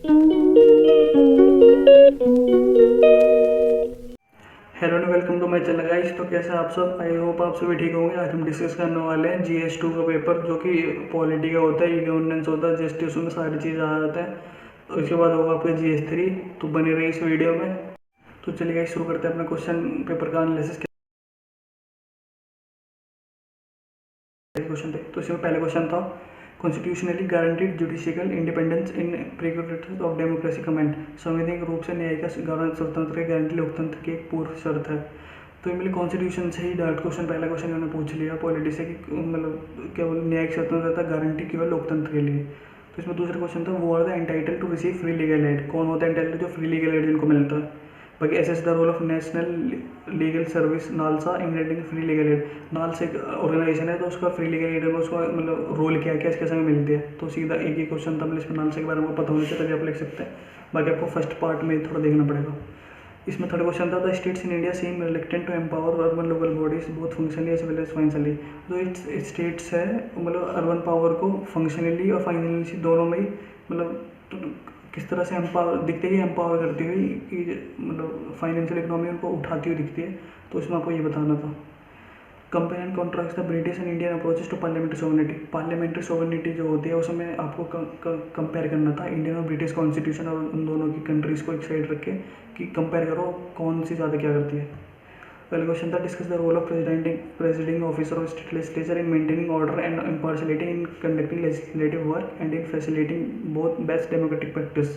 Hello and welcome to my channel guys. तो कैसे हैं आप सब? आई होप आप सभी ठीक होंगे। आज हम डिस्कस करने वाले हैं GS2 का पेपर, जो कि पॉलिटी का होता है, ई गवर्नेंस होता है, जस्टिस में सारी चीज़ आ जाता है। तो इसके बाद होगा आपका GS3। तो बने रहिए इस वीडियो में। तो चलिए गाइस शुरू करते हैं अपने क्वेश्चन पेपर का एनालिसिस। क्वेश्चन थे तो इसमें पहले क्वेश्चन था, constitutionally guaranteed judicial independence in preconditions of democracy comment. संवैधानिक रूप से न्यायिक स्वतंत्र की गारंटी लोकतंत्र की एक पूर्व शर्त है। तो ये मतलब कॉन्स्टिट्यूशन से ही डायरेक्ट क्वेश्चन, पहला क्वेश्चन इन्होंने पूछ लिया पॉलिटी से कि मतलब केवल न्यायिक स्वतंत्रता गारंटी केवल लोकतंत्र के लिए। तो इसमें दूसरा क्वेश्चन था, वो are the entitle to receive free legal aid. कौन होता है एंटाइटल जो फ्री लीगल एड जिनको मिलता है? बाकी assess the role of national legal service NALSA in rating free legal aid. NALSA एक ऑर्गेनाइजेशन है, तो उसका फ्री लीगल एड में उसका मतलब रोल क्या क्या इसके संग मिलती है। तो सीधा एक ही क्वेश्चन था, मतलब इसमें नालसा के बारे में पता होना चाहिए तभी आप लिख सकते हैं। बाकी आपको फर्स्ट पार्ट में थोड़ा देखना पड़ेगा। इसमें थर्ड क्वेश्चन था, the states in India seem reluctant to empower urban local bodies both functionally as well as financially. जो स्टेट्स है मतलब अर्बन पावर को फंक्शनली और फाइनेंशियली दोनों में ही मतलब तो किस तरह से एम्पावर दिखते ही एम्पावर करती हुई कि मतलब फाइनेंशियल इकोनॉमी उनको उठाती हुई दिखती है। तो इसमें आपको ये बताना था। Compare and contrast the British and Indian approaches to parliamentary sovereignty. Parliamentary sovereignty जो होती है उसमें आपको कंपेयर करना था इंडियन और ब्रिटिश कॉन्स्टिट्यूशन, और उन दोनों की कंट्रीज़ को एक साइड रख के कि कंपेयर करो कौन सी ज़्यादा क्या करती है। पहला क्वेश्चन था, discuss the role of presiding officer of state legislature in maintaining order and impartiality in conducting legislative work and in facilitating both best democratic practice.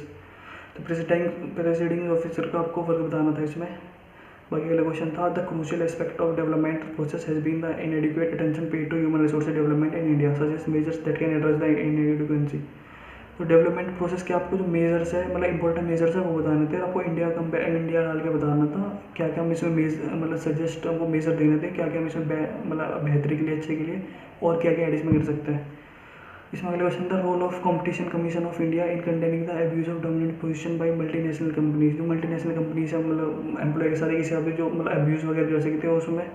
तो प्रेसिडिंग ऑफिसर का आपको वर्क बताना था इसमें। बाकी अगला क्वेश्चन था, the crucial aspect of development process has been the inadequate attention paid to human resource development in India suggest measures that can address the inadequacy. तो डेवलपमेंट प्रोसेस के आपको जो मेजर्स है मतलब इंपॉर्टेंट मेजर्स है वो बताने थे, आपको इंडिया डाल के बताना था क्या क्या हम इसमें मतलब सजेस्ट हमको मेजर देने थे, क्या क्या हम इसमें मतलब बेहतरी के लिए, अच्छे के लिए और क्या क्या एड इसमें कर सकते हैं। इसमें अगला क्वेश्चन था, role of competition commission of India in containing the abuse of dominant position by multinational companies. जो मल्टीनेशनल कंपनीज है मतलब एम्प्लॉय के साथ किसी का भी जो मतलब अब्यूज वगैरह जैसे कि थे, उसमें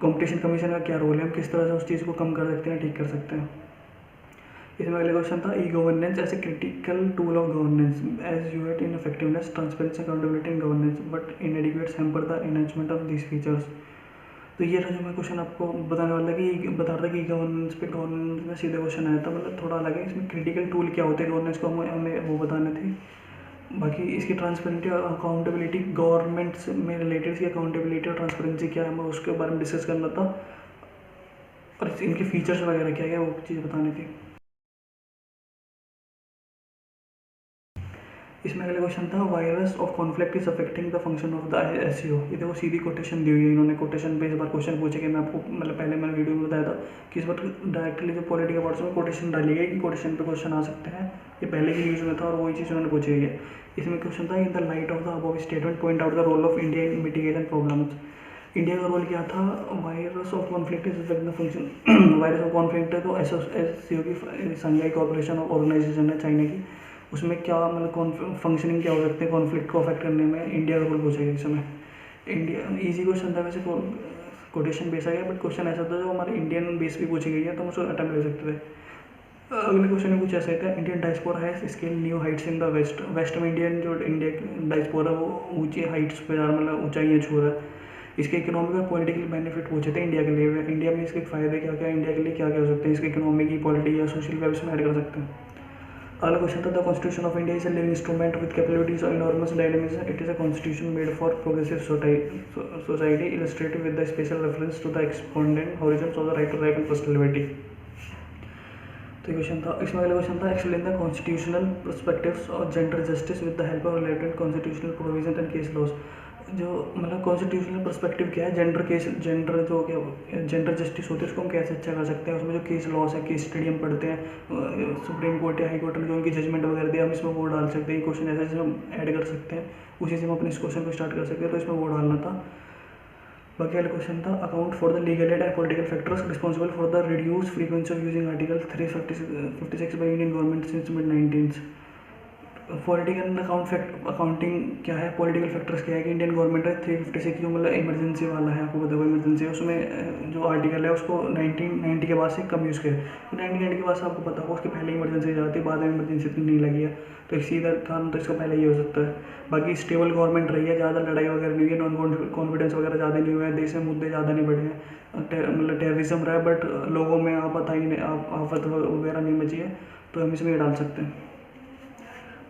कंपटीशन कमीशन का क्या रोल है, हम किस तरह से उस चीज़ को कम कर सकते हैं, ठीक कर सकते हैं। इसमें अगला क्वेश्चन था, e governance as a critical tool of governance as used in effectiveness transparency accountability in governance but inadequate hamper the enhancement of these features. तो ये था जो मैं क्वेश्चन आपको बताने वाला कि बता रहा था कि गवर्नेंस पे, गवर्नेंस में सीधा क्वेश्चन आया था मतलब थोड़ा अलग है। इसमें क्रिटिकल टूल क्या होते हैं गवर्नेंस को हमें वो बताने थे। बाकी इसकी ट्रांसपेरेंटी और अकाउंटेबिलिटी गवर्नमेंट में रिलेटेड, इसकी अकाउंटेबिलिटी और ट्रांसपेरेंसी क्या है हमें उसके बारे में डिस्कस करना था, और इनके फीचर्स वगैरह क्या क्या वो चीज़ बतानी थी। इसमें अगला क्वेश्चन था, virus of conflict is affecting the function of the SEO. ये देखो सीधी कोटेशन दी हुई है इन्होंने, कोटेशन पे इस बार क्वेश्चन पूछे कि मैं आपको मतलब पहले मैंने वीडियो में बताया था कि इस बार डायरेक्टली जो पॉलिटिकल पार्ट्स में कोटेशन डाली गई कि कोटेशन पे क्वेश्चन आ सकते हैं। ये पहले की न्यूज़ में था और वही चीज़ उन्होंने पूछी गई है। इसमें क्वेश्चन था, in the light of the above statement point out the role of India in mitigation problems. India का रोल क्या था? Virus of conflict is affecting the function. Virus of conflict है तो एससीओ की संघाई कॉर्पोरेशन ऑफ ऑर्गेनाइजेशन है China की, उसमें क्या मतलब फंक्शनिंग क्या हो सकते हैं कॉन्फ्लिक्ट को अफेक्ट करने में, इंडिया का रोल पूछेगा इस समय। इंडिया इजी क्वेश्चन था वैसे, कोटेशन बेस आ गया, बट क्वेश्चन ऐसा था जो हमारे इंडियन बेस पे पूछी गई है तो हम उसको अटेम्प्ट ले सकते थे। अगले क्वेश्चन में कुछ ऐसा था, इंडियन डायस्पोरा है scale new heights in the west. West में इंडियन जो इंडिया डायस्पोरा वो ऊंची हाइट्स पे मतलब ऊंचाइयाँ छू रहा है। इसके इकोनॉमिक और पॉलिटिकल बेनिफिट पूछे थे इंडिया के लिए, इंडिया में इसके फ़ायदे क्या क्या, इंडिया के लिए क्या क्या हो सकते हैं, इसके इकोनॉमी की, पॉलिटी या सोशल वेल्स में ऐड कर सकते हैं। अगला क्वेश्चन था, the constitution of India is a living instrument with capabilities और enormous dynamism. It is a constitution made for progressive society illustrated with the special reference to the exponent horizons of the right to life and personal liberty. तो question था, इसमें अगला question था, explain the constitutional perspectives of gender justice with the help of related constitutional provision and case laws. जो मतलब constitutional perspective क्या है, gender जो क्या जेंडर जस्टिस होती है उसको हम कैसे अच्छा कर सकते हैं, उसमें जो केस लॉस है, केस स्टडी हम पढ़ते हैं सुप्रीम कोर्ट या हाई कोर्ट ने जो उनकी जजमेंट वगैरह दिया, हम इसमें वो डाल सकते हैं। क्वेश्चन ऐसे हम ऐड कर सकते हैं, उसी से हम अपने इस क्वेश्चन को स्टार्ट कर सकते हैं, तो इसमें वो डालना था। बाकी वाला क्वेश्चन था, account for the legal aid and political factors responsible for the reduce frequency of using article 356 by Indian government since mid 19। Political accounting क्या है, पॉलिटिकल फैक्टर्स क्या है कि इंडियन गवर्नमेंट है 356 जो मतलब इमरजेंसी वाला है, आपको पता होगा इमरजेंसी है, उसमें जो आर्टिकल है उसको 1990 के बाद से कम यूज़ किया। तो 1990 के बाद से आपको पता होगा उसके पहले इमरजेंसी जाती है, बाद में इमरजेंसी तो नहीं लगी है, तो एक सीधा काम तो इसका पहले ही हो सकता है। बाकी स्टेबल गवर्नमेंट रही है, ज़्यादा लड़ाई वगैरह नहीं हुई है, नॉन कॉन्फिडेंस वगैरह ज़्यादा नहीं हुआ है, देश में मुद्दे ज़्यादा नहीं बढ़े हैं, मतलब टेररिज्म रहा है बट लोगों में आफत वगैरह नहीं मची है, तो हम इसमें ये डाल सकते हैं।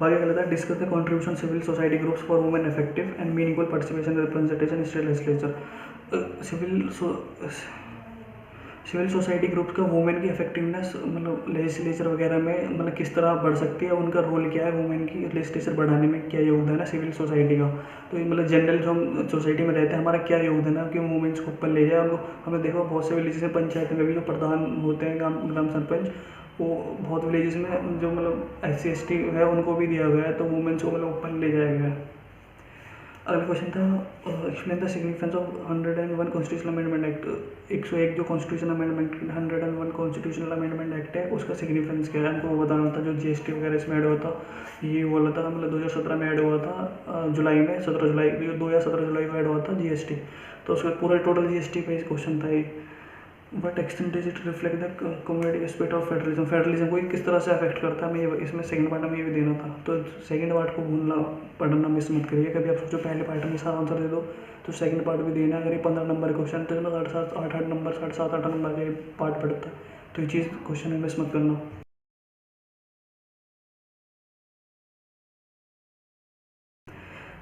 आगे क्या लगता है, discuss the contribution civil society groups for women effective and meaningful participation representation state legislature. Civil society groups का वुमेन की इफेक्टिवनेस मतलब लेजिस्लेचर वगैरह में मतलब किस तरह बढ़ सकती है, उनका रोल क्या है, वुमेन की लेजिस्लेचर बढ़ाने में क्या योगदान है सिविल सोसाइटी का। तो ये मतलब जनरल जो हम सोसाइटी में रहते हैं हमारा क्या योगदान है कि वुमेन्स को ऊपर ले जाए। और हमने देखा बहुत से विलेजेस में पंचायत में भी जो प्रधान होते हैं ग्राम सरपंच, वो बहुत विलेजेस में जो मतलब SC ST है उनको भी दिया गया है, तो वुमेन्स को मतलब ऊपर ले जाया गया है। अगला क्वेश्चन था, explain the significance of 101 constitutional amendment act. 101 जो constitution amendment 101 constitutional amendment act है उसका सिग्निफिकेंस क्या है, हमको वो बताना था। जो GST वगैरह इसमें ऐड हुआ था, ये बोला था मतलब 2017 में ऐड हुआ था, जुलाई में 17 जुलाई 2 या 17 जुलाई को ऐड हुआ था GST। तो उसका पूरा टोटल GST पे क्वेश्चन था ये। But extent does it reflect the community aspect of federalism, federalism को किस तरह से अफेक्ट करता है, हमें इसमें सेकंड पार्ट में ये भी देना था। तो सेकंड पार्ट को भूलना पढ़ना मिस मत करिए, कभी आप सोचो पहले पार्ट में सारा आंसर दे दो तो सेकंड पार्ट भी देना। अगर ये 15 नंबर क्वेश्चन तो इसमें 8 नंबर 7-8 नंबर का पार्ट पड़ता है, तो ये चीज़ क्वेश्चन में मिस मत करना।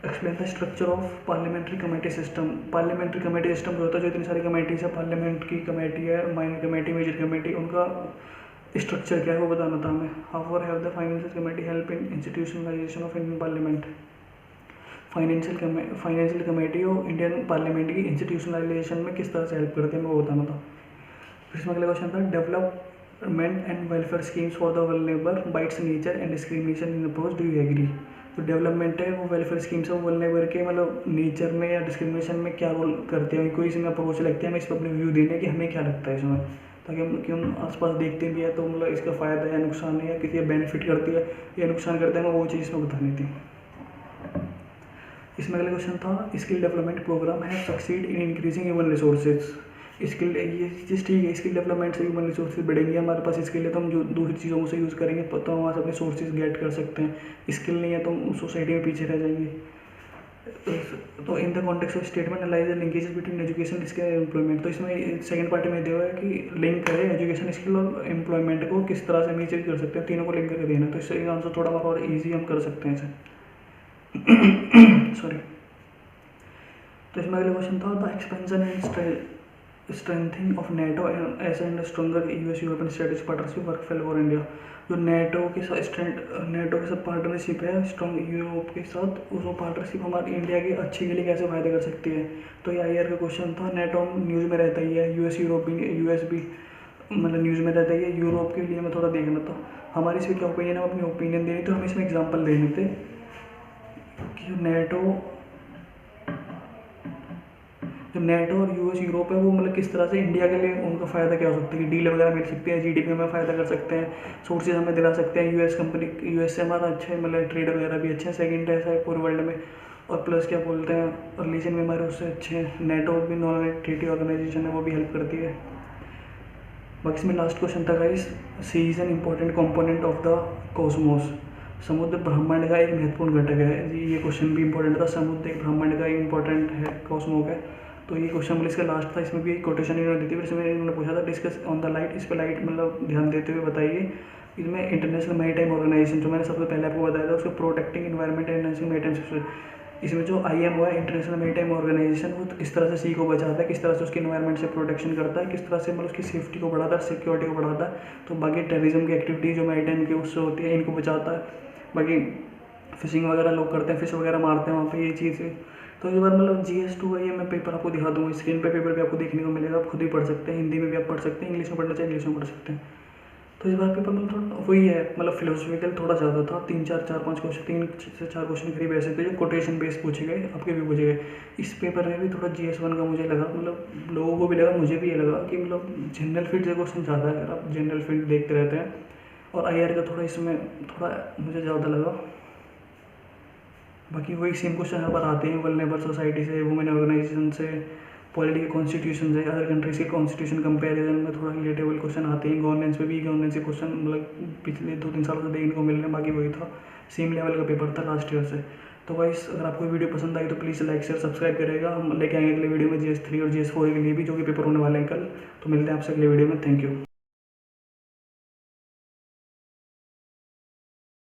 Explain the structure of parliamentary committee system. Parliamentary committee system जो होता है, जो इतनी सारी कमेटीज है, पार्लियामेंट की कमेटी है, माइनर कमेटी, मेजर कमेटी, उनका स्ट्रक्चर क्या है वो बताना था हमें। How have the financial committee help in institutionalisation of Indian parliament. Financial committee और इंडियन पार्लियामेंट की इंस्टीट्यूशनलाइजेशन में किस तरह से हेल्प करते हैं वो बताना था। फिर इसमें अगला क्वेश्चन था, development and welfare schemes for the vulnerable by its nature and discrimination in approach, do you agree. जो डेवलपमेंट है वो वेलफेयर स्कीम्स है, वो वल्नरेबल के मतलब नेचर में या डिस्क्रिमिनेशन में क्या रोल करते हैं, कोई इसमें अप्रोच लगती है, हमें इस पर अपने व्यू देने कि हमें क्या लगता है इसमें, ताकि हम आसपास देखते भी है तो मतलब इसका फ़ायदा या नुकसान है या किसी बेनिफिट करती है या नुकसान करते हैं, वो चीज़ इसमें बतानी थी। इसमें अगला क्वेश्चन था, स्किल डेवलपमेंट प्रोग्राम है succeed in increasing human resources. Skill, ये चीज़ ठीक है, स्किल डेवलपमेंट से ह्यूमन रिसोर्सेज बढ़ेंगे, हमारे पास स्किल है तो हम जो दूसरी चीज़ों से यूज़ करेंगे तो हम वहाँ से अपने सोर्सेज गेट कर सकते हैं। स्किल नहीं है तो हम सोसाइटी में पीछे रह जाएंगे। तो in the context of statement analyse the linkages between education skill and employment. तो इसमें सेकंड पार्ट में दिया हुआ है कि लिंक करें एजुकेशन स्किल और एम्प्लॉयमेंट को, किस तरह से हम ये चीज़ कर सकते हैं, तीनों को लिंक करके देना। तो इससे आंसर थोड़ा और ईजी हम कर सकते हैं इसे। सॉरी। तो इसमें अगला क्वेश्चन था, the expansion and strengthening of NATO as and stronger US European strategic partnership work fail for India. जो नेटो के साथ पार्टनरशिप है स्ट्रॉन्ग यूरोप के साथ, वो पार्टनरशिप हमारे इंडिया के अच्छे के लिए कैसे फायदा कर सकती है। तो ये IR का क्वेश्चन था। नेटो न्यूज़ में रहता ही है, US भी मतलब न्यूज़ में रहता ही है। यूरोप के लिए मैं थोड़ा देखना था हमारी इसमें क्या ओपिनियन है, अपनी ओपिनियन देनी, तो हम इसमें एग्जाम्पल देने थे कि नेटो और US यूरोप है वो मतलब किस तरह से इंडिया के लिए उनका फ़ायदा क्या हो सकता है कि डील वगैरह मिल सकती है, GDP में फ़ायदा कर सकते हैं, सोर्सेज हमें दिला सकते हैं। US से हमारा अच्छा है, मतलब ट्रेड वगैरह भी अच्छा है, सेकंड ऐसा है पूरे वर्ल्ड में, और प्लस क्या बोलते हैं रिलीजन में हमारे उससे अच्छे हैं। नेटो भी नॉन ट्रीटी ऑर्गेनाइजेशन है, वो भी हेल्प करती है। बाकी इसमें लास्ट क्वेश्चन था guys, sea is an important component of the cosmos. समुद्र ब्रह्मांड का एक महत्वपूर्ण घटक है जी, ये क्वेश्चन भी इंपॉर्टेंट था। समुद्र एक ब्रह्मांड का इंपॉर्टेंट है कॉस्मो का। तो ये क्वेश्चन मतलब इसका लास्ट था, इसमें भी एक कोटेशन इन्होंने दी थी, फिर इसमें इन्होंने पूछा था डिस्कस ऑन द लाइट। इस पर लाइट मतलब ध्यान देते हुए बताइए। इसमें इंटरनेशनल मैरीटाइम ऑर्गेनाइजेशन जो मैंने सबसे पहले आपको बताया था, उसको protecting environment and enhancing maritime system. इसमें जो IM हुआ है इंटरनेशनल मैरीटाइम ऑर्गेनाइजेशन, वो किस तरह से सी को बचाता है, किस तरह से उसके एनवायरमेंट से प्रोटेक्शन करता है, किस तरह से मतलब उसकी सेफ्टी को बढ़ाता है, सिक्योरिटी को बढ़ाता है। तो बाकी टेररिज्म की एक्टिविटी जो मैरीटाइम की उससे होती है, इनको बचाता है। बाकी फिशिंग वगैरह लोग करते हैं, फिश वगैरह मारते हैं वहाँ पे, ये चीज़ है। तो ये बार मतलब GS2 का ये मैं पेपर आपको दिखा दूँगा, स्क्रीन पे पेपर भी आपको देखने को मिलेगा, आप खुद ही पढ़ सकते हैं, हिंदी में भी आप पढ़ सकते हैं, इंग्लिश में पढ़ना चाहिए इंग्लिश में पढ़ सकते हैं। तो इस बार पेपर मतलब थोड़ा वही है, मतलब फिलोसफिकल थोड़ा ज़्यादा था, 3-4 क्वेश्चन 3 से 4 क्वेश्चन करीब ऐसे थे जो कोटेशन बेस पूछे गए, आपके भी पूछे गए। इस पेपर में भी थोड़ा GS1 का मुझे लगा, मतलब लोगों को भी लगा, मुझे भी ये लगा कि मतलब जनरल फील्ड से क्वेश्चन ज़्यादा है, अगर आप जनरल फील्ड देखते रहते हैं। और IR का थोड़ा इसमें थोड़ा मुझे ज़्यादा लगा। बाकी वही सेम क्वेश्चन यहाँ पर आते हैं, वल्नरेबल सोसाइटी से, वुमेन ऑर्गेनाइजेशन से, पॉलिटी के कॉन्स्टिट्यूशन से, अदर कंट्रीज के कॉन्स्टिट्यूशन कंपेरिजन में थोड़ा रिलेटेबल क्वेश्चन आते हैं। गवर्नेंस पे भी गवर्नेंस के क्वेश्चन मतलब पिछले 2-3 सालों से देखने को मिल रहे हैं। बाकी वही था, सेम लेवल का पेपर था लास्ट ईयर से। तो गाइस अगर आपको वीडियो पसंद आई तो प्लीज़ लाइक शेयर सब्सक्राइब करेगा। हम लेके आएंगे अगले वीडियो में GS3 और GS4 के लिए भी, जो कि पेपर होने वाले हैं कल। तो मिलते हैं आपसे अगले वीडियो में। Thank you.